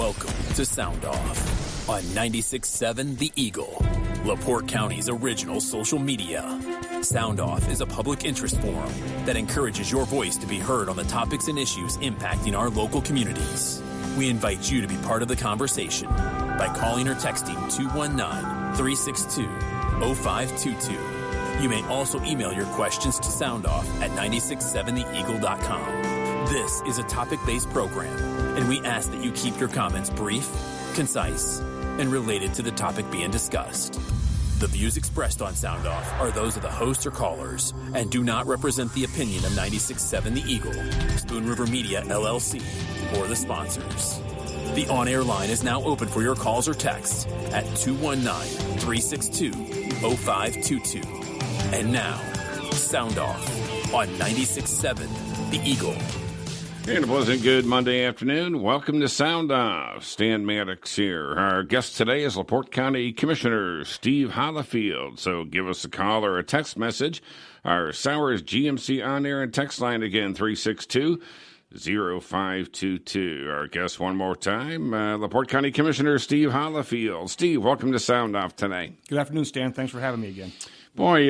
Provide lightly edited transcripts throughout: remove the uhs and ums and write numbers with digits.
Welcome to Sound Off on 96.7 The Eagle, LaPorte County's original social media. Sound Off is a public interest forum that encourages your voice to be heard on the topics and issues impacting our local communities. We invite you to be part of the conversation by calling or texting 219-362-0522. You may also email your questions to soundoff at 967theeagle.com. This is a topic-based program, and we ask that you keep your comments brief, concise, and related to the topic being discussed. The views expressed on Sound Off are those of the hosts or callers and do not represent the opinion of 96.7 The Eagle, Spoon River Media, LLC, or the sponsors. The on-air line is now open for your calls or texts at 219-362-0522. And now, Sound Off on 96.7 The Eagle. And a pleasant good Monday afternoon. Welcome to Sound Off. Stan Maddox here. Our guest today is LaPorte County Commissioner Steve Hollifield. So give us a call or a text message. Our Sowers GMC on-air and text line again, 362-0522. Our guest one more time, LaPorte County Commissioner Steve Hollifield. Steve, welcome to Sound Off today. Good afternoon, Stan. Thanks for having me again. Boy,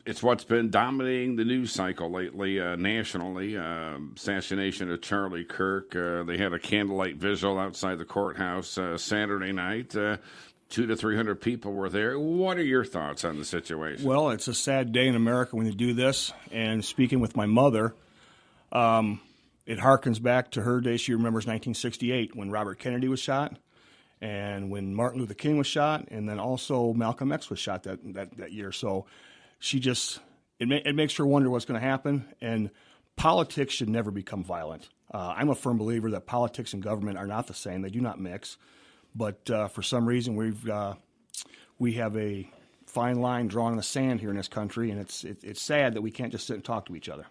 it's what's been dominating the news cycle lately, nationally. Assassination of Charlie Kirk. They had a candlelight vigil outside the courthouse Saturday night. 200 to 300 people were there. What are your thoughts on the situation? Well, it's a sad day in America when they do this. And speaking with my mother, it harkens back to her day. She remembers 1968 when Robert Kennedy was shot, and when Martin Luther King was shot, and then also Malcolm X was shot that year. So she just, it makes her wonder what's going to happen, and politics should never become violent. I'm a firm believer that politics and government are not the same. They do not mix. But for some reason, we have a fine line drawn in the sand here in this country, and it's sad that we can't just sit and talk to each other.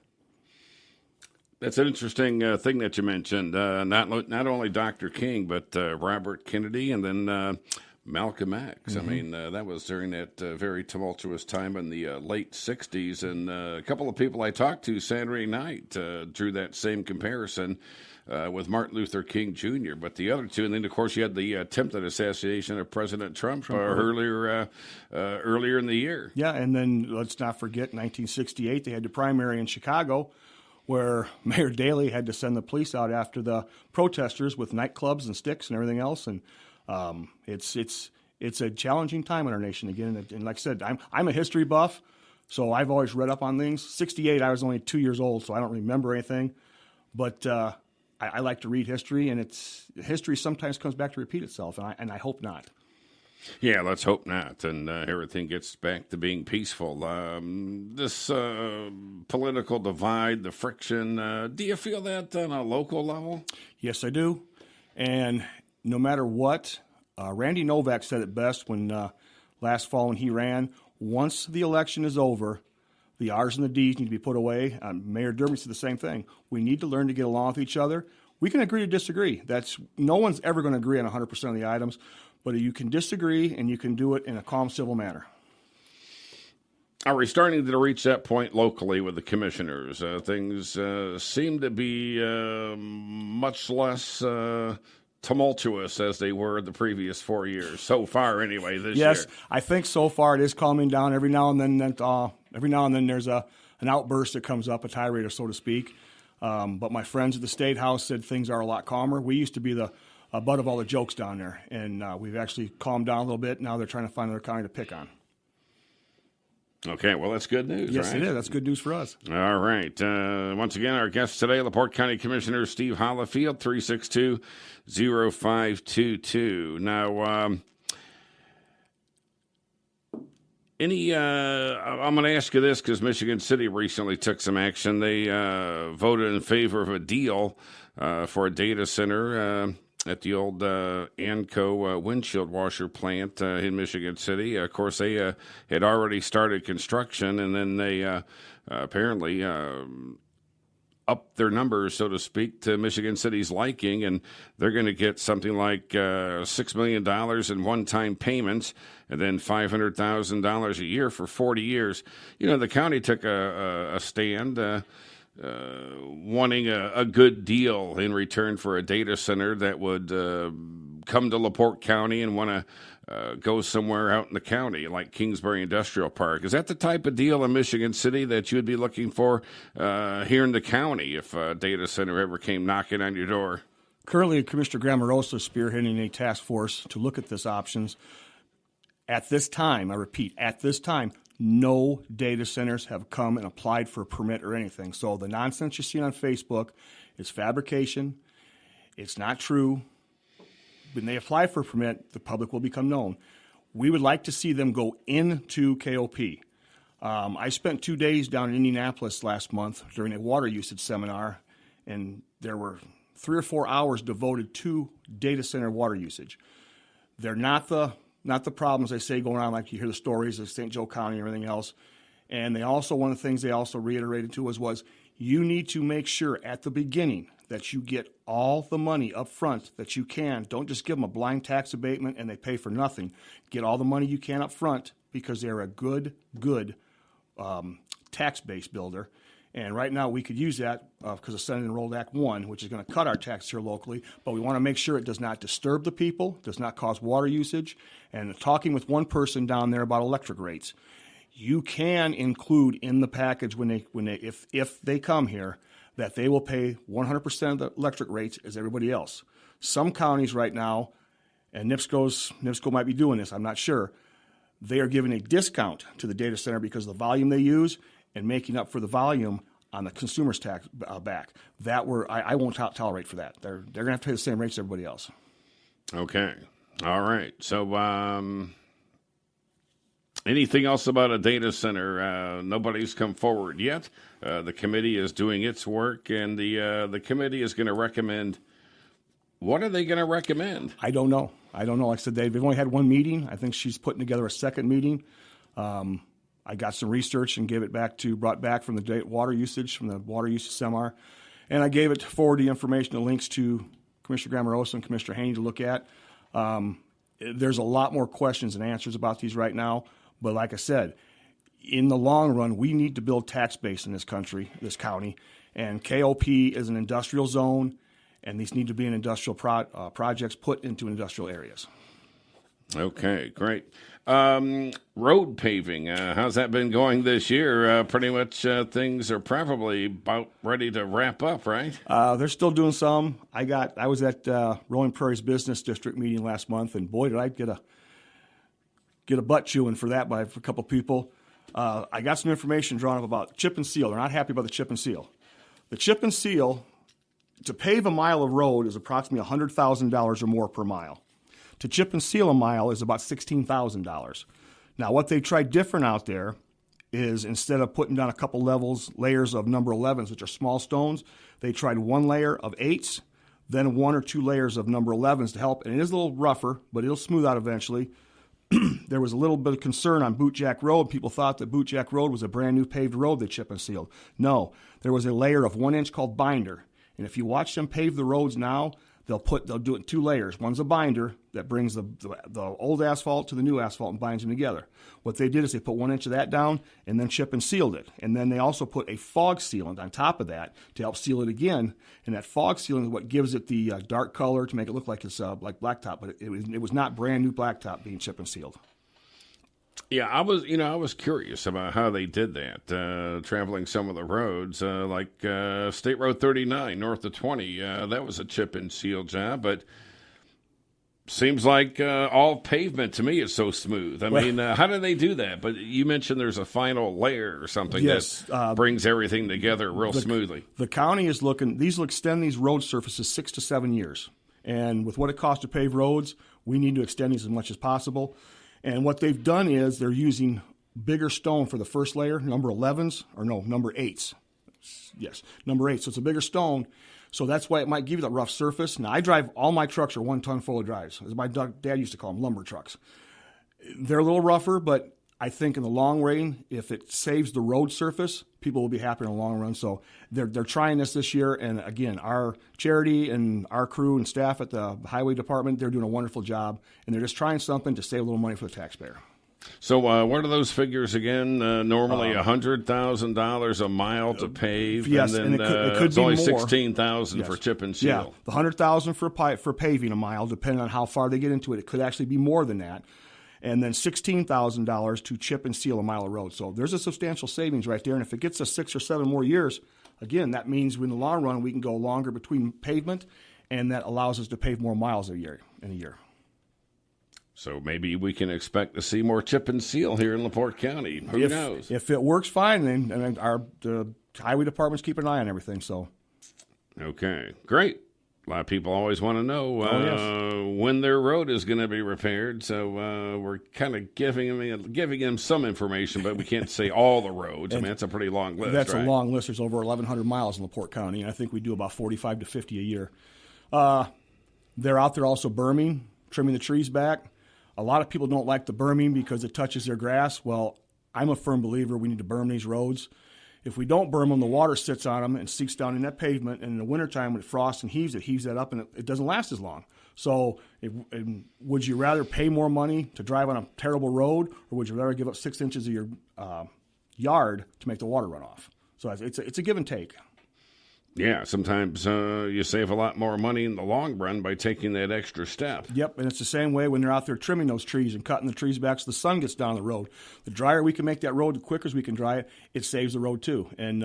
That's an interesting thing that you mentioned. Not only Dr. King, but Robert Kennedy, and then Malcolm X. Mm-hmm. I mean, that was during that very tumultuous time in the late 60s. And a couple of people I talked to Saturday night drew that same comparison with Martin Luther King Jr. But the other two, and then, of course, you had the attempted assassination of President Trump earlier in the year. Yeah, and then let's not forget 1968, they had the primary in Chicago, where Mayor Daley had to send the police out after the protesters with nightclubs and sticks and everything else. And it's a challenging time in our nation again. And like I said, I'm a history buff, so I've always read up on things. 68, I was only 2 years old, so I don't remember anything. But I like to read history, and history sometimes comes back to repeat itself, and I hope not. Yeah, let's hope not, and everything gets back to being peaceful. This political divide, the friction, do you feel that on a local level? Yes, I do. And no matter what, Randy Novak said it best when last fall when he ran, once the election is over, the R's and the D's need to be put away. Mayor Durbin said the same thing. We need to learn to get along with each other. We can agree to disagree. No one's ever going to agree on 100% of the items, but you can disagree, and you can do it in a calm, civil manner. Are we starting to reach that point locally with the commissioners? Things seem to be much less tumultuous as they were the previous 4 years, so far anyway, this year. Yes, I think so far it is calming down. Every now and then there's an outburst that comes up, a tirade, so to speak. But my friends at the State House said things are a lot calmer. We used to be the butt of all the jokes down there, and we've actually calmed down a little bit. Now they're trying to find another county to pick on. Okay, well, that's good news, yes, right? Yes, it is. That's good news for us. All right. Once again, our guest today, LaPorte County Commissioner Steve Hollifield, 362-0522. Now, I'm going to ask you this because Michigan City recently took some action. They voted in favor of a deal for a data center at the old Anco windshield washer plant in Michigan City. Of course, they had already started construction, and then they apparently upped their numbers, so to speak, to Michigan City's liking, and they're going to get something like $6 million in one-time payments and then $500,000 a year for 40 years. You know, the county took a stand wanting a good deal in return for a data center that would come to LaPorte County and want to go somewhere out in the county, like Kingsbury Industrial Park. Is that the type of deal in Michigan City that you would be looking for here in the county if a data center ever came knocking on your door? Currently, Commissioner Grammarosa is spearheading a task force to look at this options. At this time, I repeat, at this time, no data centers have come and applied for a permit or anything. So the nonsense you see on Facebook is fabrication. It's not true. When they apply for a permit, the public will become known. We would like to see them go into KOP. I spent 2 days down in Indianapolis last month during a water usage seminar, and there were 3 or 4 hours devoted to data center water usage. They're not the problems they say going on, like you hear the stories of St. Joe County and everything else. And they also, one of the things they also reiterated to us was you need to make sure at the beginning that you get all the money up front that you can. Don't just give them a blind tax abatement and they pay for nothing. Get all the money you can up front because they're a good tax base builder. And right now we could use that because of Senate Enrolled Act 1, which is going to cut our tax here locally. But we want to make sure it does not disturb the people, does not cause water usage. And talking with one person down there about electric rates, you can include in the package if they come here that they will pay 100% of the electric rates as everybody else. Some counties right now, and NIPSCO might be doing this, I'm not sure, they are giving a discount to the data center because of the volume they use and making up for the volume on the consumer's tax back. I won't tolerate for that. They're going to have to pay the same rates as everybody else. Okay. All right. So anything else about a data center? Nobody's come forward yet. The committee is doing its work, and the committee is going to recommend. What are they going to recommend? I don't know. Like I said, they've only had one meeting. I think she's putting together a second meeting. I got some research and brought back from the water usage seminar, and I gave it forward the information, the links to Commissioner Grammarosa and Commissioner Haney to look at. There's a lot more questions and answers about these right now, but like I said, in the long run, we need to build tax base in this county, and KOP is an industrial zone, and these need to be in industrial projects put into industrial areas. Okay, great. Road paving, how's that been going this year? Pretty much things are probably about ready to wrap up, right? They're still doing some. I was at Rolling Prairie's Business District meeting last month, and boy, did I get a butt chewing for that by a couple people. I got some information drawn up about chip and seal. They're not happy about the chip and seal. The chip and seal, to pave a mile of road is approximately $100,000 or more per mile. To chip and seal a mile is about $16,000. Now, what they tried different out there is instead of putting down a couple layers of number 11s, which are small stones, they tried one layer of 8s, then 1 or 2 layers of number 11s to help. And it is a little rougher, but it'll smooth out eventually. There was a little bit of concern on Bootjack Road. People thought that Bootjack Road was a brand new paved road they chip and sealed. No, there was a layer of 1 inch called binder. And if you watch them pave the roads now, they'll do it in 2 layers. One's a binder that brings the old asphalt to the new asphalt and binds them together. What they did is they put 1 inch of that down and then chip and sealed it. And then they also put a fog sealant on top of that to help seal it again. And that fog sealant is what gives it the dark color to make it look like it's like blacktop. But it was not brand new blacktop being chip and sealed. Yeah, I was curious about how they did that, traveling some of the roads, like State Road 39 north of 20. That was a chip and seal job, but seems like all pavement to me is so smooth. I mean, how do they do that? But you mentioned there's a final layer or something that brings everything together real smoothly. The county is will extend these road surfaces 6 to 7 years. And with what it costs to pave roads, we need to extend these as much as possible. And what they've done is they're using bigger stone for the first layer, number 11s, or no, number 8s. Yes, number 8. So it's a bigger stone. So that's why it might give you that rough surface. Now, I drive, all my trucks are 1 ton full drives, as my dad used to call them, lumber trucks. They're a little rougher, but I think in the long run, if it saves the road surface, people will be happy in the long run. So they're trying this year. And again, our charity and our crew and staff at the highway department, they're doing a wonderful job. And they're just trying something to save a little money for the taxpayer. So what are those figures again? Normally $100,000 a mile to pave. Yes, and then it could it's be only more. $16,000 for chip and seal. Yeah, the $100,000 for paving a mile, depending on how far they get into it. It could actually be more than that. And then $16,000 to chip and seal a mile of road. So there's a substantial savings right there. And if it gets us 6 or 7 more years, again, that means in the long run we can go longer between pavement, and that allows us to pave more miles in a year. So maybe we can expect to see more chip and seal here in LaPorte County. Who knows? If it works fine, and the highway department's keeping an eye on everything. So, okay, great. A lot of people always want to know when their road is going to be repaired. So we're kind of giving them some information, but we can't say all the roads. I mean, that's a pretty long list. That's right? A long list. There's over 1,100 miles in LaPorte County, and I think we do about 45 to 50 a year. They're out there also berming, trimming the trees back. A lot of people don't like the berming because it touches their grass. Well, I'm a firm believer we need to berm these roads. If we don't berm them, the water sits on them and seeps down in that pavement. And in the wintertime, when it frosts and heaves that up, and it doesn't last as long. So would you rather pay more money to drive on a terrible road, or would you rather give up 6 inches of your yard to make the water run off? So it's a give and take. Yeah, sometimes you save a lot more money in the long run by taking that extra step. Yep, and it's the same way when they're out there trimming those trees and cutting the trees back so the sun gets down the road. The drier we can make that road, the quicker as we can dry it, it saves the road too. And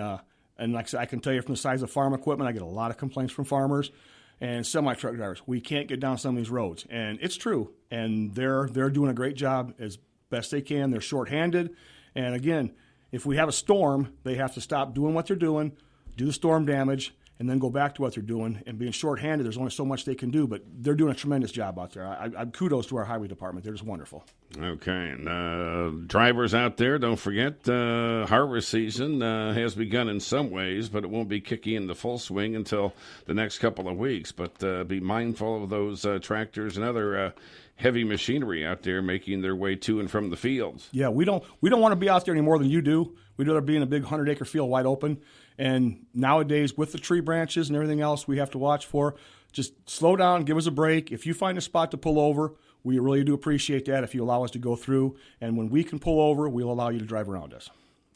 like I said, I can tell you from the size of farm equipment, I get a lot of complaints from farmers and semi-truck drivers. We can't get down some of these roads, and it's true. And they're doing a great job as best they can. They're shorthanded, and again, if we have a storm, they have to stop doing what they're doing, do the storm damage, and then go back to what they're doing. And being shorthanded, there's only so much they can do, but they're doing a tremendous job out there. I kudos to our highway department. They're just wonderful. Okay. And drivers out there, don't forget, harvest season has begun in some ways, but it won't be kicking into full swing until the next couple of weeks. But be mindful of those tractors and other heavy machinery out there making their way to and from the fields. Yeah, we don't want to be out there any more than you do. We'd rather be in a big 100-acre field wide open. And nowadays, with the tree branches and everything else we have to watch for, just slow down, give us a break. If you find a spot to pull over, we really do appreciate that if you allow us to go through. And when we can pull over, we'll allow you to drive around us.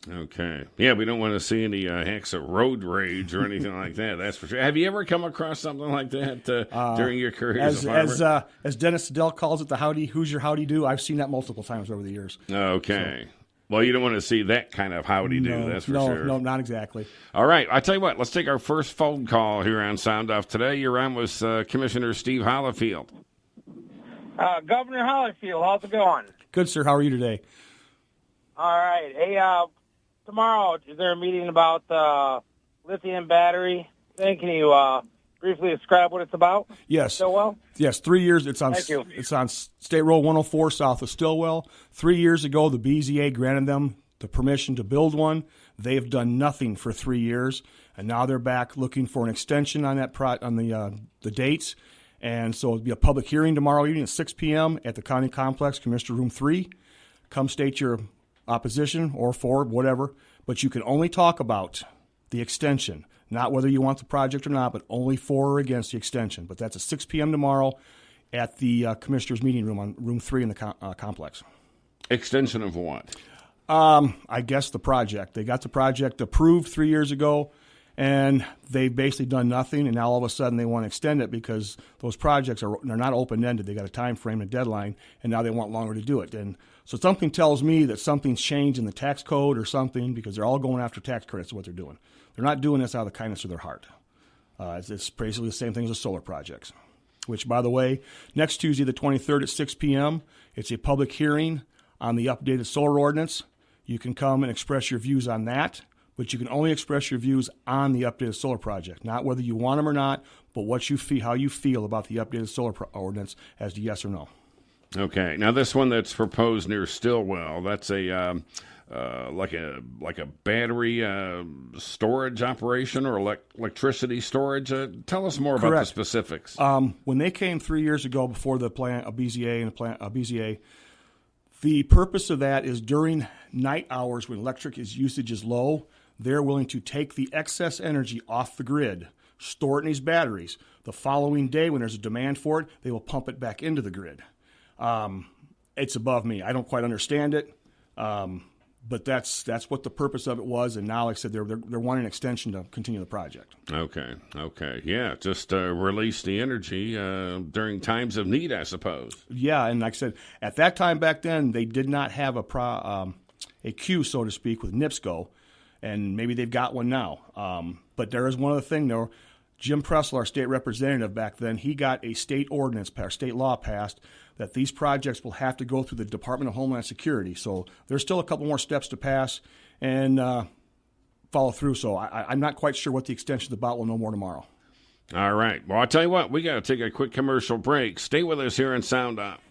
Okay. Yeah, we don't want to see any acts of road rage or anything like that, that's for sure. Have you ever come across something like that during your career as a farmer? As Dennis Siddell calls it, the howdy, who's your howdy do? I've seen that multiple times over the years. Okay. So, well, you don't want to see that kind of howdy-do, that's for sure. No, not exactly. All right, I tell you what, let's take our first phone call here on Sound Off today. You're on with Commissioner Steve Hollifield. Governor Hollifield, how's it going? Good, sir. How are you today? All right. Hey, tomorrow, is there a meeting about the lithium battery thing? Can you briefly describe what it's about? Yes. Stillwell? Yes, 3 years. It's on State Road 104 south of Stillwell. 3 years ago, the BZA granted them the permission to build one. They've done nothing for 3 years, and now they're back looking for an extension on that the dates. And so it'll be a public hearing tomorrow evening at 6 p.m. at the County Complex, Commissioner Room 3. Come state your opposition or for whatever, but you can only talk about the extension. Not whether you want the project or not, but only for or against the extension. But that's at 6 p.m. tomorrow at the Commissioner's Meeting Room on Room 3 in the complex. Extension of what? I guess the project. They got the project approved 3 years ago, and they've basically done nothing, and now all of a sudden they want to extend it because those projects they're not open-ended. They got a time frame and deadline, and now they want longer to do it. And so something tells me that something's changed in the tax code or something because they're all going after tax credits is what they're doing. They're not doing this out of the kindness of their heart. It's basically the same thing as the solar projects, which, by the way, next Tuesday, the 23rd at 6 p.m., it's a public hearing on the updated solar ordinance. You can come and express your views on that, but you can only express your views on the updated solar project, not whether you want them or not, but what you feel, how you feel about the updated solar ordinance as to yes or no. Okay. Now, this one that's proposed near Stillwell, that's a like a battery storage operation or electricity storage. Tell us more about the specifics. When they came 3 years ago before the plant, a BZA, the purpose of that is during night hours when electric usage is low, they're willing to take the excess energy off the grid, store it in these batteries. The following day, when there's a demand for it, they will pump it back into the grid. It's above me. I don't quite understand it, but that's what the purpose of it was. And now, like I said, they're wanting an extension to continue the project. Okay. Yeah, just release the energy during times of need, I suppose. Yeah, and like I said, at that time back then, they did not have a queue, so to speak, with NIPSCO, and maybe they've got one now. But there is one other thing, though. Jim Pressel, our state representative back then, he got a state ordinance, state law passed, that these projects will have to go through the Department of Homeland Security. So there's still a couple more steps to pass and follow through. So I'm not quite sure what the extension is about. We'll know more tomorrow. All right. Well, I'll tell you what, we got to take a quick commercial break. Stay with us here in Sound Up.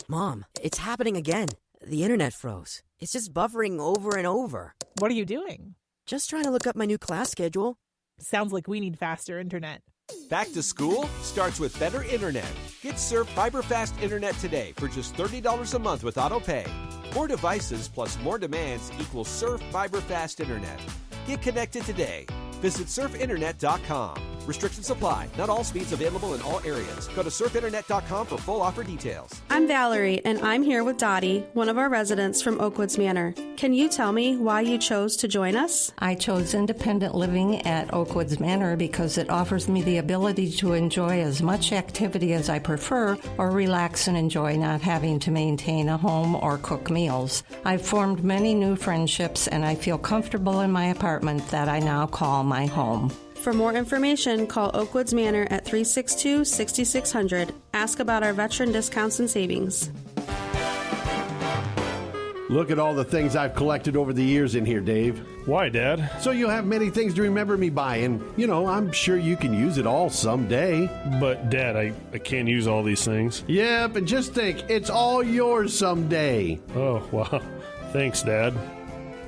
Mom, it's happening again. The internet froze. It's just buffering over and over. What are you doing? Just trying to look up my new class schedule. Sounds like we need faster internet. Back to school starts with better internet. Get Surf Fiber Fast Internet today for just $30 a month with auto pay. More devices plus more demands equals Surf Fiber Fast Internet. Get connected today. Visit surfinternet.com. Restrictions apply. Not all speeds available in all areas. Go to surfinternet.com for full offer details. I'm Valerie, and I'm here with Dottie, one of our residents from Oakwoods Manor. Can you tell me why you chose to join us? I chose independent living at Oakwoods Manor because it offers me the ability to enjoy as much activity as I prefer or relax and enjoy not having to maintain a home or cook meals. I've formed many new friendships, and I feel comfortable in my apartment that I now call my home. For more information, call Oakwoods Manor at 362-6600. Ask about our veteran discounts and savings. Look at all the things I've collected over the years in here, Dave. Why, Dad? So you'll have many things to remember me by, and, I'm sure you can use it all someday. But, Dad, I can't use all these things. Yep, and just think, it's all yours someday. Oh, wow. Thanks, Dad.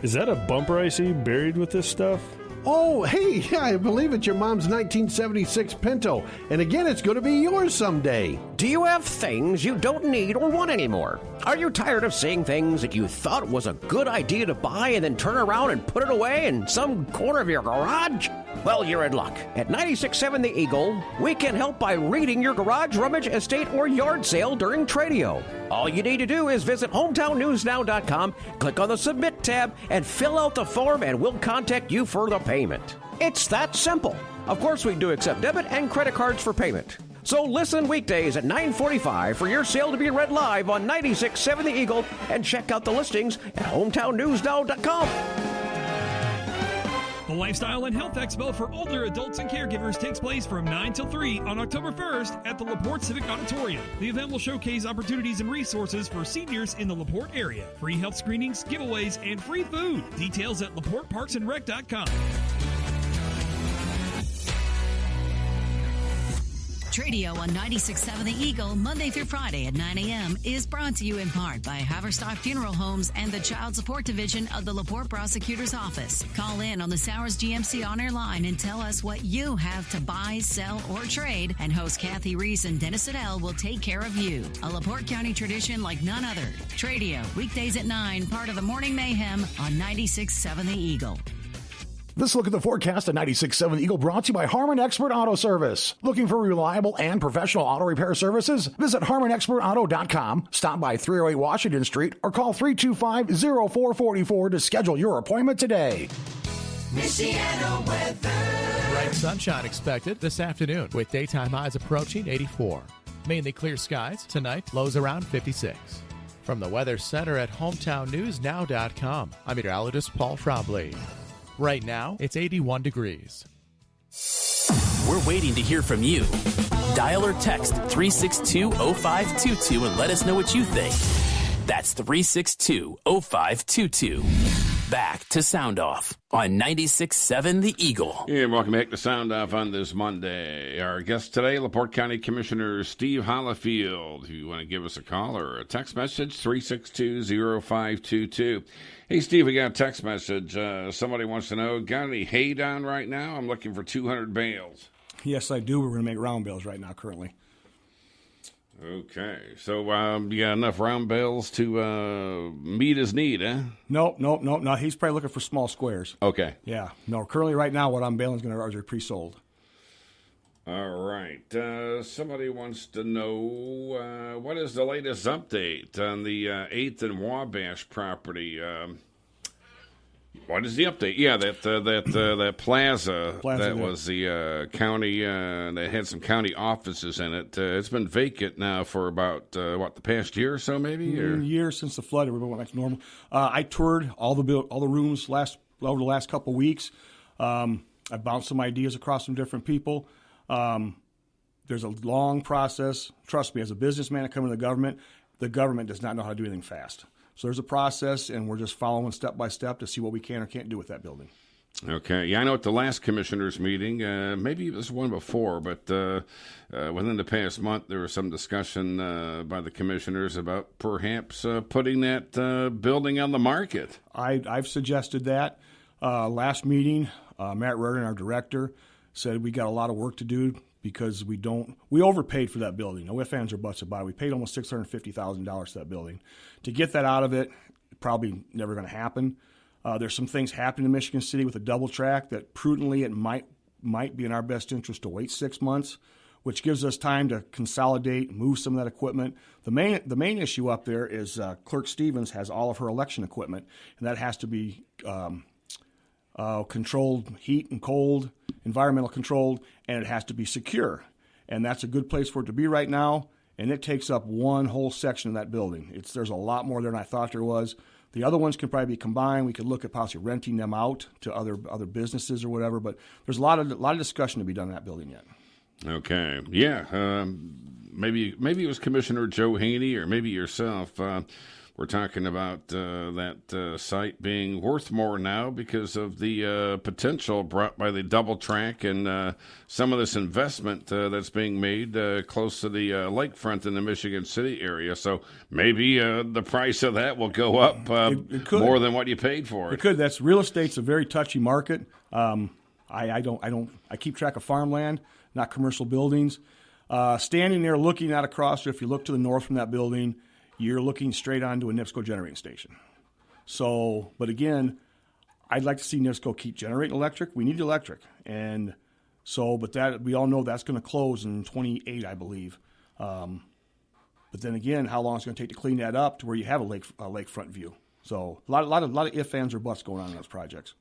Is that a bumper I see buried with this stuff? Oh, hey, yeah, I believe it's your mom's 1976 Pinto. And again, it's going to be yours someday. Do you have things you don't need or want anymore? Are you tired of seeing things that you thought was a good idea to buy and then turn around and put it away in some corner of your garage? Well, you're in luck. At 96.7 The Eagle, we can help by reading your garage, rummage, estate, or yard sale during Tradio. All you need to do is visit hometownnewsnow.com, click on the Submit tab, and fill out the form, and we'll contact you for the payment. It's that simple. Of course, we do accept debit and credit cards for payment. So listen weekdays at 9:45 for your sale to be read live on 96.7 The Eagle, and check out the listings at hometownnewsnow.com. The Lifestyle and Health Expo for older adults and caregivers takes place from 9 till 3 on October 1st at the LaPorte Civic Auditorium. The event will showcase opportunities and resources for seniors in the LaPorte area. Free health screenings, giveaways, and free food. Details at LaPorteParksandRec.com. Tradio on 96.7 The Eagle, Monday through Friday at 9 a.m. is brought to you in part by Haverstock Funeral Homes and the Child Support Division of the LaPorte Prosecutor's Office. Call in on the Sowers GMC on-air line and tell us what you have to buy, sell, or trade, and host Kathy Reese and Dennis Siddell will take care of you. A LaPorte County tradition like none other. Tradio, weekdays at 9, part of the Morning Mayhem on 96.7 The Eagle. This look at the forecast at 96.7 The Eagle brought to you by Harmon Expert Auto Service. Looking for reliable and professional auto repair services? Visit HarmonExpertAuto.com, stop by 308 Washington Street, or call 325-0444 to schedule your appointment today. Michiana weather. Bright sunshine expected this afternoon with daytime highs approaching 84. Mainly clear skies. Tonight, lows around 56. From the Weather Center at HometownNewsNow.com, I'm meteorologist Paul Trombley. Right now, it's 81 degrees. We're waiting to hear from you. Dial or text 362-0522 and let us know what you think. That's 362-0522. Back to Sound Off on 96.7 The Eagle. And welcome back to Sound Off on this Monday. Our guest today, LaPorte County Commissioner Steve Hollifield. If you want to give us a call or a text message, 362-0522. Hey, Steve, we got a text message. Somebody wants to know, got any hay down right now? I'm looking for 200 bales. Yes, I do. We're going to make round bales right now currently. Okay. So you got enough round bales to meet his need, eh? No. He's probably looking for small squares. Okay. Yeah. No, currently right now what I'm baling is going to be pre-sold. All right. Somebody wants to know what is the latest update on the 8th and Wabash property. What is the update? Yeah, that plaza that was the county that had some county offices in it. It's been vacant now for about the past year or so, maybe. A year since the flood. Everyone went back to normal. I toured all the rooms over the last couple of weeks. I bounced some ideas across some different people. There's a long process. Trust me, as a businessman that comes to the government does not know how to do anything fast. So there's a process, and we're just following step by step to see what we can or can't do with that building. Okay. Yeah, I know at the last commissioners meeting, maybe it was one before, but within the past month, there was some discussion by the commissioners about perhaps putting that building on the market. I've suggested that. Last meeting, Matt Reardon, our director, said we got a lot of work to do because we overpaid for that building. No ifs, ands, or buts about it. We paid almost $650,000 for that building. To get that out of it, probably never going to happen. There's some things happening in Michigan City with a double track that prudently it might be in our best interest to wait 6 months, which gives us time to consolidate, move some of that equipment. The main issue up there is Clerk Stevens has all of her election equipment, and that has to be controlled, heat and cold, environmental controlled, and it has to be secure. And that's a good place for it to be right now, and it takes up one whole section of that building. There's a lot more there than I thought there was. The other ones can probably be combined. We could look at possibly renting them out to other businesses or whatever, but there's a lot of discussion to be done in that building yet. Okay. Yeah. Maybe it was Commissioner Joe Haney or maybe yourself. We're talking about that site being worth more now because of the potential brought by the double track and some of this investment that's being made close to the lakefront in the Michigan City area. So maybe the price of that will go up it could. More than what you paid for it. It could. That's real estate's a very touchy market. I keep track of farmland, not commercial buildings. Standing there looking out across, if you look to the north from that building, you're looking straight onto a NIPSCO generating station. So, but again, I'd like to see NIPSCO keep generating electric. We need electric. And so, but that we all know that's going to close in 28, I believe. But then again, how long it's going to take to clean that up to where you have a lakefront view. So a lot of ifs, ands, or buts going on in those projects.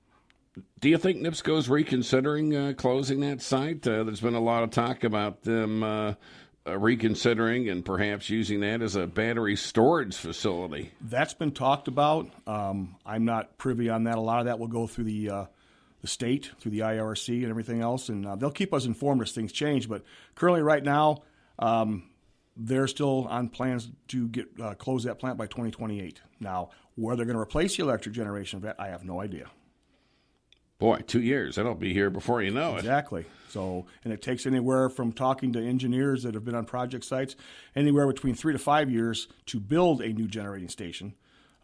Do you think NIPSCO's reconsidering closing that site? There's been a lot of talk about them reconsidering and perhaps using that as a battery storage facility. That's been talked about. I'm not privy on that. A lot of that will go through the state, through the IRC and everything else, and they'll keep us informed as things change. But currently right now, they're still on plans to close that plant by 2028. Now, where they're going to replace the electric generation of that, I have no idea. Boy, 2 years. That'll be here before you know it. Exactly. So, and it takes anywhere from talking to engineers that have been on project sites, anywhere between 3 to 5 years to build a new generating station.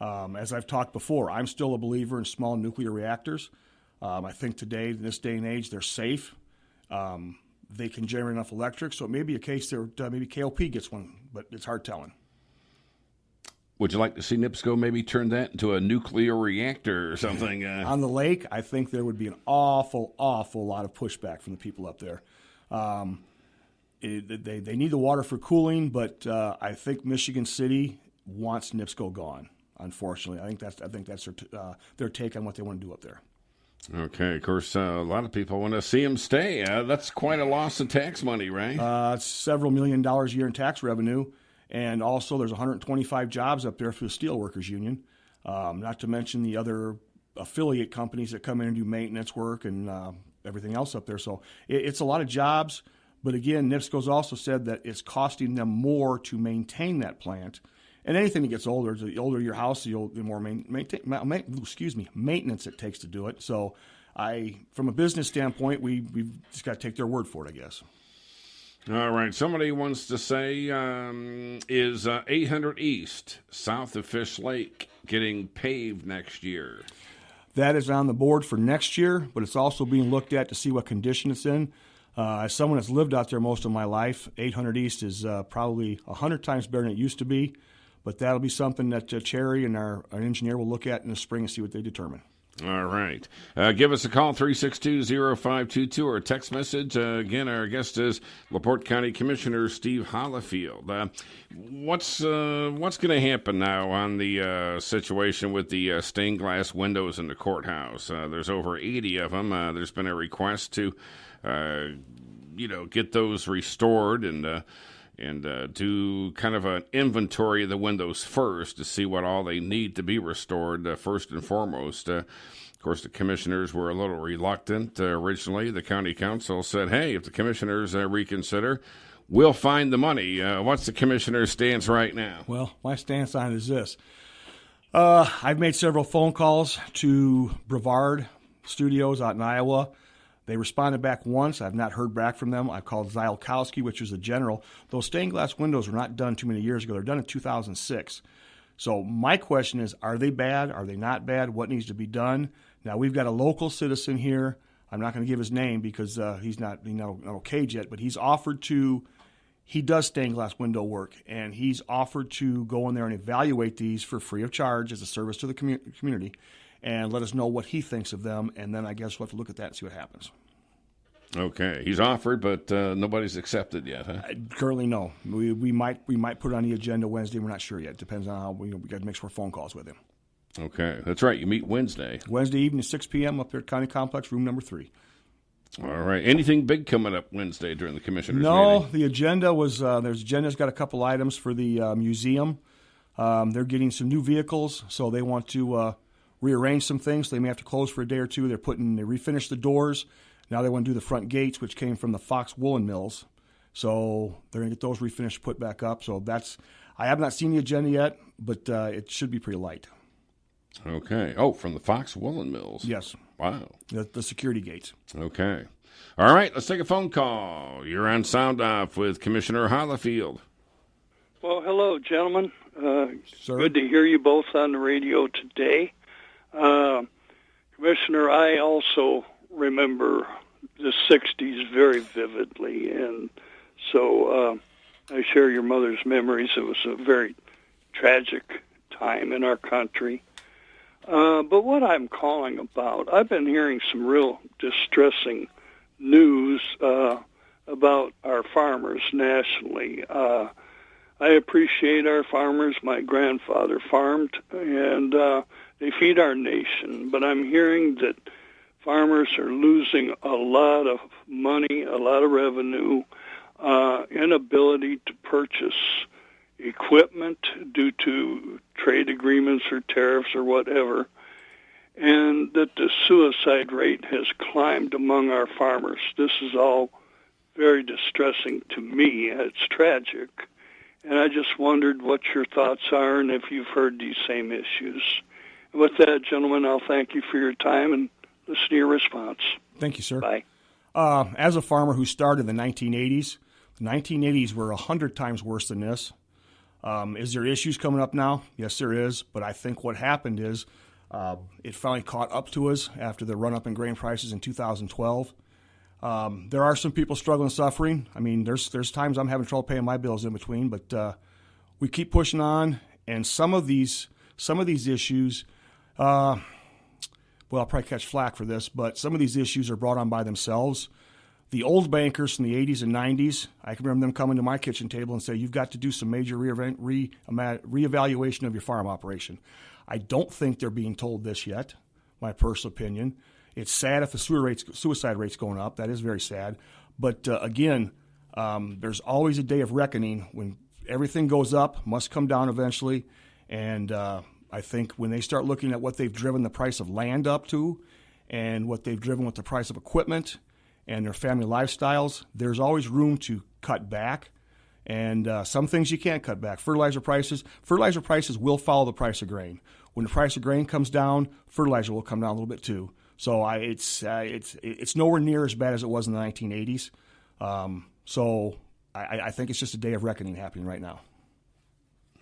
As I've talked before, I'm still a believer in small nuclear reactors. I think today, in this day and age, they're safe. They can generate enough electric, so it may be a case that maybe KOP gets one, but it's hard telling. Would you like to see NIPSCO maybe turn that into a nuclear reactor or something? On the lake, I think there would be an awful lot of pushback from the people up there. They need the water for cooling, but I think Michigan City wants NIPSCO gone. Unfortunately, I think that's their take on what they want to do up there. Okay, of course, a lot of people want to see them stay. That's quite a loss of tax money, right? It's several $1 million a year in tax revenue. And also there's 125 jobs up there for the Steelworkers Union, not to mention the other affiliate companies that come in and do maintenance work and everything else up there. So it's a lot of jobs. But again, NIPSCO's also said that it's costing them more to maintain that plant. And anything that gets older, the older your house, the more maintenance it takes to do it. So from a business standpoint, we've just got to take their word for it, I guess. All right. Somebody wants to say, is 800 East, south of Fish Lake, getting paved next year? That is on the board for next year, but it's also being looked at to see what condition it's in. As someone that's lived out there most of my life, 800 East is probably 100 times better than it used to be, but that'll be something that Cherry and our engineer will look at in the spring and see what they determine. All right. Give us a call, 362-0522, or a text message. Again, our guest is LaPorte County Commissioner Steve Hollifield. What's going to happen now on the situation with the stained glass windows in the courthouse? There's over 80 of them. There's been a request to, get those restored and do kind of an inventory of the windows first to see what all they need to be restored first and foremost. Of course, the commissioners were a little reluctant originally. The county council said, hey, if the commissioners reconsider, we'll find the money. What's the commissioner's stance right now? Well, my stance on it is this. I've made several phone calls to Brevard Studios out in Iowa. They responded back once. I've not heard back from them. I called Ziolkowski, which was the general. Those stained glass windows were not done too many years ago. They're done in 2006. So my question is, are they bad? Are they not bad? What needs to be done? Now, we've got a local citizen here. I'm not going to give his name because he's not okayed yet, but he's offered to, he does stained glass window work, and he's offered to go in there and evaluate these for free of charge as a service to the community. And let us know what he thinks of them, and then I guess we'll have to look at that and see what happens. Okay, he's offered, but nobody's accepted yet, huh? Currently, no. We might put it on the agenda Wednesday. We're not sure yet. Depends on how we got to make more phone calls with him. Okay, that's right. You meet Wednesday. Wednesday evening, 6 p.m. up there at County Complex, room number 3. All right. Anything big coming up Wednesday during the commissioners' meeting? No, the agenda was agenda's got a couple items for the museum. They're getting some new vehicles, so they want to rearrange some things. They may have to close for a day or two. They refinished the doors. Now they want to do the front gates, which came from the Fox Woolen Mills. So they're going to get those refinished, put back up. So I have not seen the agenda yet, but it should be pretty light. Okay. Oh, from the Fox Woolen Mills. Yes. Wow. The security gates. Okay. All right, let's take a phone call. You're on Sound Off with Commissioner Hollifield. Well, hello, gentlemen. Sir? Good to hear you both on the radio today. Commissioner, I also remember the 60s very vividly, and so I share your mother's memories. It was a very tragic time in our country. But what I'm calling about, I've been hearing some real distressing news about our farmers nationally. I appreciate our farmers. My grandfather farmed, and they feed our nation. But I'm hearing that farmers are losing a lot of money, a lot of revenue, inability to purchase equipment due to trade agreements or tariffs or whatever, and that the suicide rate has climbed among our farmers. This is all very distressing to me. It's tragic. And I just wondered what your thoughts are and if you've heard these same issues. And with that, gentlemen, I'll thank you for your time and listen to your response. Thank you, sir. Bye. As a farmer who started in the 1980s, the 1980s were 100 times worse than this. Is there issues coming up now? Yes, there is. But I think what happened is it finally caught up to us after the run-up in grain prices in 2012. There are some people struggling, suffering. I mean, there's times I'm having trouble paying my bills in between, but we keep pushing on. And some of these issues, well, I'll probably catch flack for this, but some of these issues are brought on by themselves. The old bankers from the 80s and 90s, I can remember them coming to my kitchen table and say, you've got to do some major reevaluation of your farm operation. I don't think they're being told this yet, my personal opinion. It's sad if the suicide rate's going up. That is very sad. But again, there's always a day of reckoning. When everything goes up, must come down eventually. And I think when they start looking at what they've driven the price of land up to and what they've driven with the price of equipment and their family lifestyles, there's always room to cut back. And some things you can't cut back. Fertilizer prices will follow the price of grain. When the price of grain comes down, fertilizer will come down a little bit too. So it's nowhere near as bad as it was in the 1980s. So I think it's just a day of reckoning happening right now.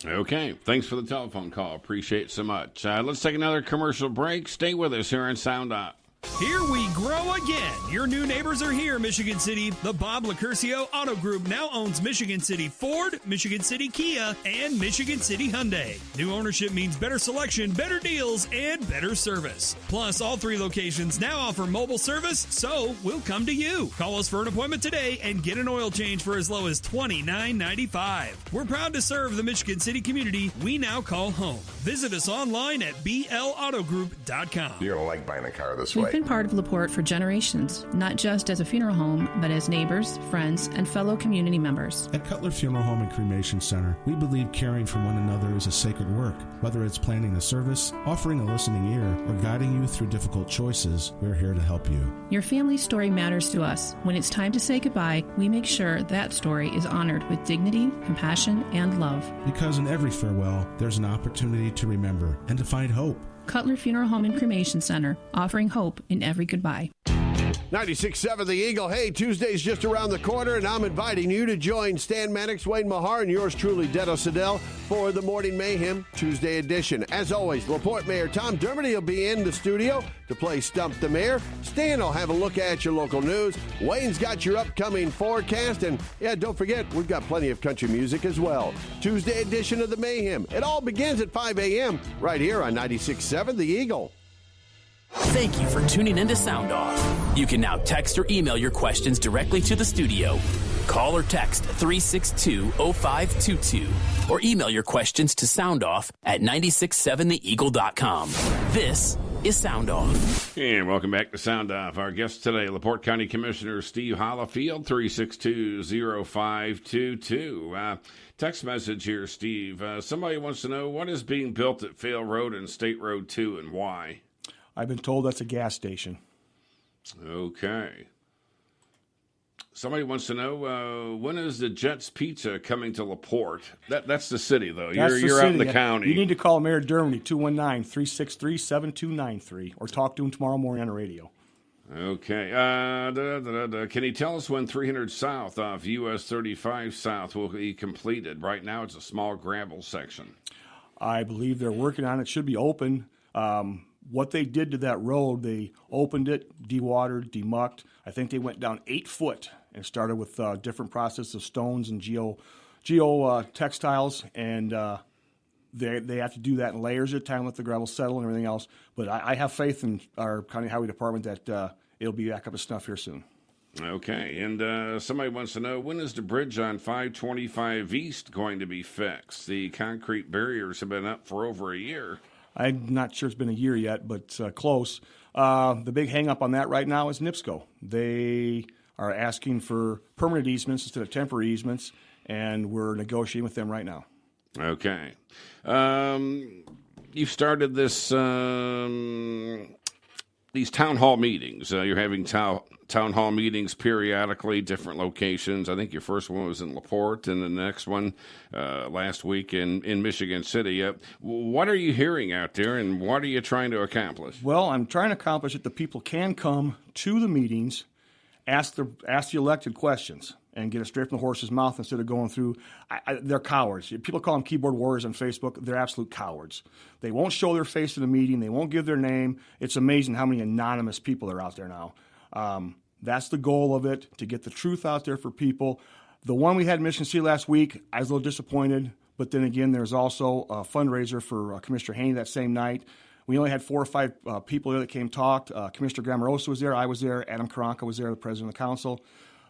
Okay. Thanks for the telephone call. Appreciate it so much. Let's take another commercial break. Stay with us here on Sound Up. Here we grow again. Your new neighbors are here, Michigan City. The Bob Lacurcio Auto Group now owns Michigan City Ford, Michigan City Kia, and Michigan City Hyundai. New ownership means better selection, better deals, and better service. Plus, all 3 locations now offer mobile service, so we'll come to you. Call us for an appointment today and get an oil change for as low as $29.95. We're proud to serve the Michigan City community we now call home. Visit us online at blautogroup.com. You're going to like buying a car this way. We've been part of LaPorte for generations, not just as a funeral home, but as neighbors, friends, and fellow community members. At Cutler Funeral Home and Cremation Center, we believe caring for one another is a sacred work. Whether it's planning a service, offering a listening ear, or guiding you through difficult choices, we're here to help you. Your family's story matters to us. When it's time to say goodbye, we make sure that story is honored with dignity, compassion, and love. Because in every farewell, there's an opportunity to remember and to find hope. Cutler Funeral Home and Cremation Center, offering hope in every goodbye. 96.7 The Eagle. Hey, Tuesday's just around the corner, and I'm inviting you to join Stan Mannix, Wayne Mahar, and yours truly, Detto Siddell, for the Morning Mayhem Tuesday edition. As always, LaPorte Mayor Tom Dermody will be in the studio to play Stump the Mayor. Stan will have a look at your local news. Wayne's got your upcoming forecast, and yeah, don't forget, we've got plenty of country music as well. Tuesday edition of the Mayhem. It all begins at 5 a.m. right here on 96.7 The Eagle. Thank you for tuning in to Sound Off. You can now text or email your questions directly to the studio. Call or text 362-0522 or email your questions to soundoff@967theeagle.com. This is Sound Off. And welcome back to Sound Off. Our guest today, LaPorte County Commissioner Steve Hollifield, 362-0522. Text message here, Steve. Somebody wants to know what is being built at Fail Road and State Road 2 and why. I've been told that's a gas station. Okay. Somebody wants to know when is the Jets Pizza coming to LaPorte? That's the city, though. You're out in the county. You need to call Mayor Dermody, 219-363-7293, or talk to him tomorrow morning on the radio. Okay. Can you tell us when 300 South off US 35 South will be completed? Right now it's a small gravel section. I believe they're working on it. It should be open. What they did to that road, they opened it, dewatered, demucked. I think they went down 8 foot and started with different process of stones and geo textiles, and they have to do that in layers at a time, let the gravel settle and everything else. But I have faith in our county highway department that it'll be back up to snuff here soon. Okay, and somebody wants to know, when is the bridge on 525 East going to be fixed? The concrete barriers have been up for over a year. I'm not sure it's been a year yet, but close. The big hang-up on that right now is NIPSCO. They are asking for permanent easements instead of temporary easements, and we're negotiating with them right now. Okay. You've started this these town hall meetings. You're having town hall meetings periodically, different locations. I think your first one was in LaPorte, and the next one last week in Michigan City. What are you hearing out there, and what are you trying to accomplish? Well, I'm trying to accomplish that the people can come to the meetings, ask the elected questions, and get it straight from the horse's mouth instead of going through. They're cowards. People call them keyboard warriors on Facebook. They're absolute cowards. They won't show their face in the meeting. They won't give their name. It's amazing how many anonymous people are out there now. That's the goal of it, to get the truth out there for people. The one we had in Michigan City last week, I was a little disappointed. But then again, there's also a fundraiser for Commissioner Haney that same night. We only had 4 or 5 people there that came talked. Commissioner Grammarosa was there. I was there. Adam Karanka was there, the president of the council.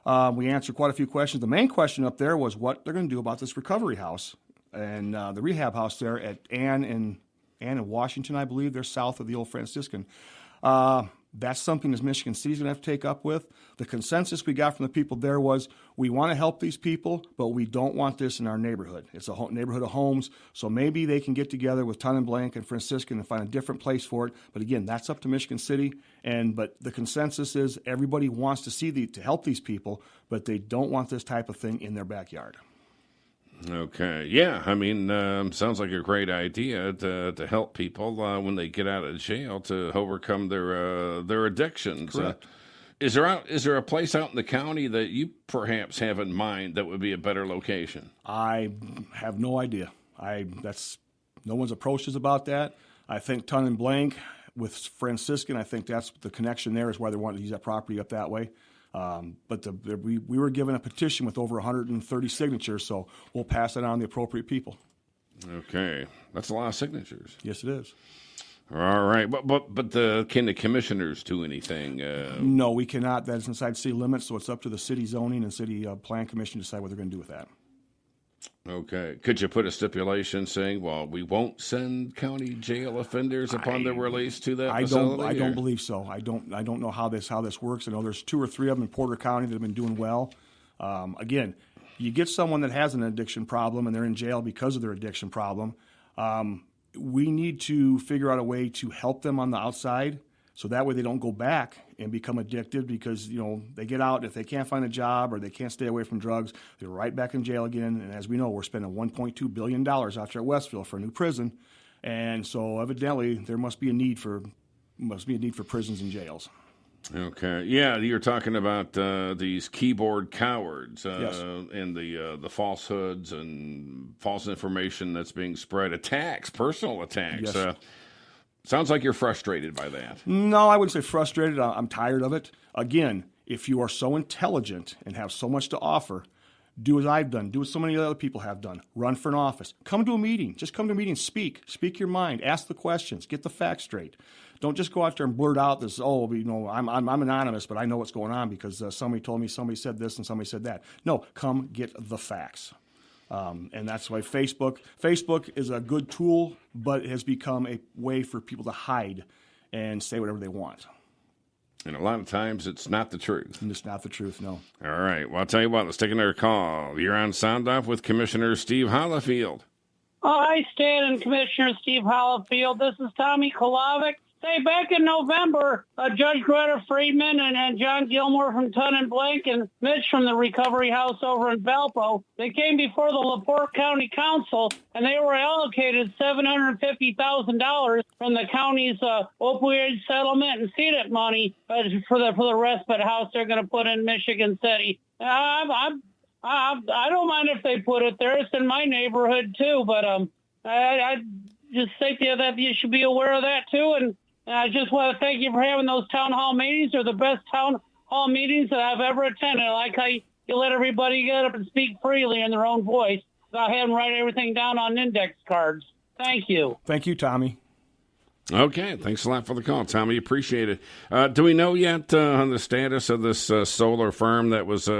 We answered quite a few questions. The main question up there was what they're going to do about this recovery house and the rehab house there at Ann in Washington, I believe. They're south of the old Franciscan. That's something that Michigan City's going to have to take up with. The consensus we got from the people there was we want to help these people, but we don't want this in our neighborhood. It's a neighborhood of homes, so maybe they can get together with Ton and Blank and Franciscan and find a different place for it. But again, that's up to Michigan City. But the consensus is everybody wants to help these people, but they don't want this type of thing in their backyard. Okay. Yeah, I mean, sounds like a great idea to help people when they get out of jail to overcome their addictions. Correct. Is there a place out in the county that you perhaps have in mind that would be a better location? I have no idea. No one's approached us about that. I think Ton and Blank with Franciscan. I think that's the connection there is why they wanted to use that property up that way. But we were given a petition with over 130 signatures, so we'll pass it on to the appropriate people. Okay. That's a lot of signatures. Yes, it is. All right. But can the commissioners do anything? No, we cannot. That is inside city limits, so it's up to the city zoning and city plan commission to decide what they're going to do with that. Okay. Could you put a stipulation saying, well, we won't send county jail offenders upon their release to that facility? I don't believe so. I don't know how this works. I know there's 2 or 3 of them in Porter County that have been doing well. Again, you get someone that has an addiction problem and they're in jail because of their addiction problem. We need to figure out a way to help them on the outside so that way they don't go back and become addicted because, they get out. If they can't find a job or they can't stay away from drugs, they're right back in jail again. And as we know, we're spending $1.2 billion out there at Westfield for a new prison. And so evidently there must be a need for prisons and jails. Okay. Yeah, you're talking about these keyboard cowards Yes. and the falsehoods and false information that's being spread, personal attacks. Yes. Sounds like you're frustrated by that. No, I wouldn't say frustrated. I'm tired of it. Again, if you are so intelligent and have so much to offer, do as I've done. Do as so many other people have done. Run for an office. Come to a meeting. Just come to a meeting. Speak. Speak your mind. Ask the questions. Get the facts straight. Don't just go out there and blurt out this, I'm anonymous, but I know what's going on because somebody told me somebody said this and somebody said that. No, come get the facts. And that's why Facebook is a good tool, but it has become a way for people to hide and say whatever they want. And a lot of times it's not the truth. And it's not the truth, no. All right. Well, I'll tell you what. Let's take another call. You're on Sound Off with Commissioner Steve Hollifield. Hi, Stan and Commissioner Steve Hollifield. This is Tommy Kolovic. Say, back in November, Judge Greta Friedman and John Gilmore from Ton and Blank and Mitch from the Recovery House over in Valpo, they came before the LaPorte County Council, and they were allocated $750,000 from the county's opioid settlement and CEDAT money for the respite house they're going to put in Michigan City. I don't mind if they put it there. It's in my neighborhood, too, but I just think that you should be aware of that, too, and I just want to thank you for having those town hall meetings. They're the best town hall meetings that I've ever attended. I like how you let everybody get up and speak freely in their own voice without having to write everything down on index cards. Thank you. Thank you, Tommy. Okay, thanks a lot for the call, Tommy. Appreciate it. Do we know yet on the status of this solar farm that was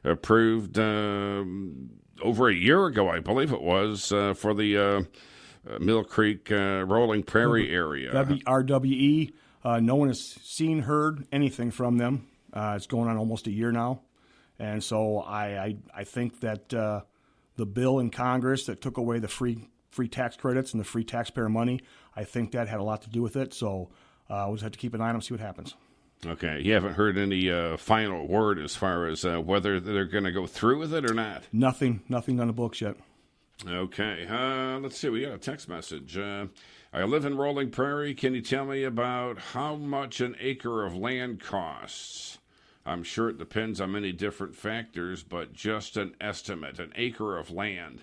approved over a year ago, I believe it was, for the Mill Creek Rolling Prairie area? RWE. No one has seen, heard anything from them. It's going on almost a year now. And so I think that the bill in Congress that took away the free tax credits and the free taxpayer money, I think that had a lot to do with it. So we'll just have to keep an eye on and see what happens. Okay. You haven't heard any final word as far as whether they're going to go through with it or not? Nothing on the books yet. Okay. Let's see. We got a text message. I live in Rolling Prairie. Can you tell me about how much an acre of land costs? I'm sure it depends on many different factors, but just an estimate, an acre of land.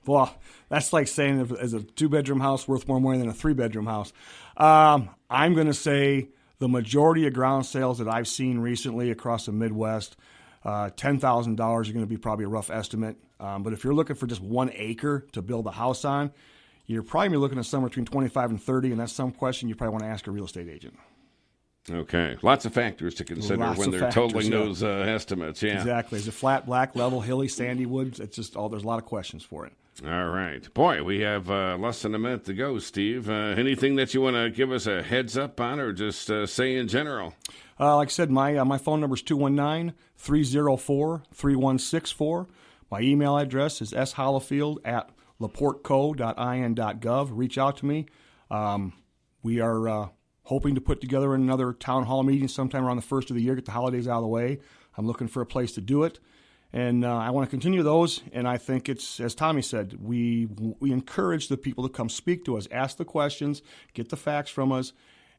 Well, that's like saying is a 2-bedroom house worth more money than a 3-bedroom house. I'm going to say the majority of ground sales that I've seen recently across the Midwest, $10,000 is going to be probably a rough estimate. But if you're looking for just 1 acre to build a house on, you're probably looking at somewhere between 25 and 30, and that's some question you probably want to ask a real estate agent. Okay. Lots of factors to consider when they're totaling those estimates. Yeah. Exactly. Is it flat, black, level, hilly, sandy woods? It's just there's a lot of questions for it. All right. Boy, we have less than a minute to go, Steve. Anything that you want to give us a heads up on or just say in general? Like I said, my phone number is 219-304-3164. My email address is shollifield@laporteco.in.gov. Reach out to me. We are hoping to put together another town hall meeting sometime around the first of the year, get the holidays out of the way. I'm looking for a place to do it. And I want to continue those, and I think it's, as Tommy said, we encourage the people to come speak to us, ask the questions, get the facts from us,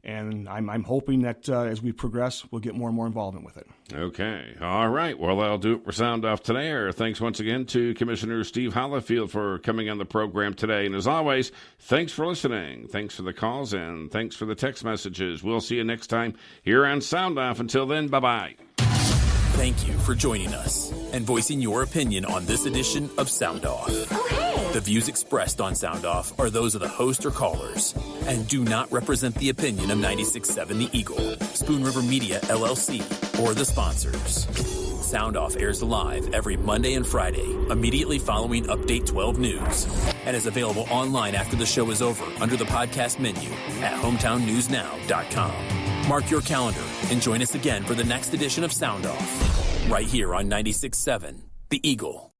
And I'm hoping that as we progress, we'll get more and more involvement with it. Okay. All right. Well, that'll do it for Sound Off today. Thanks once again to Commissioner Steve Hollifield for coming on the program today. And as always, thanks for listening. Thanks for the calls and thanks for the text messages. We'll see you next time here on Sound Off. Until then, bye-bye. Thank you for joining us and voicing your opinion on this edition of Sound Off. The views expressed on Sound Off are those of the host or callers and do not represent the opinion of 96.7 The Eagle, Spoon River Media, LLC, or the sponsors. Sound Off airs live every Monday and Friday, immediately following Update 12 News, and is available online after the show is over under the podcast menu at hometownnewsnow.com. Mark your calendar and join us again for the next edition of Sound Off, right here on 96.7 The Eagle.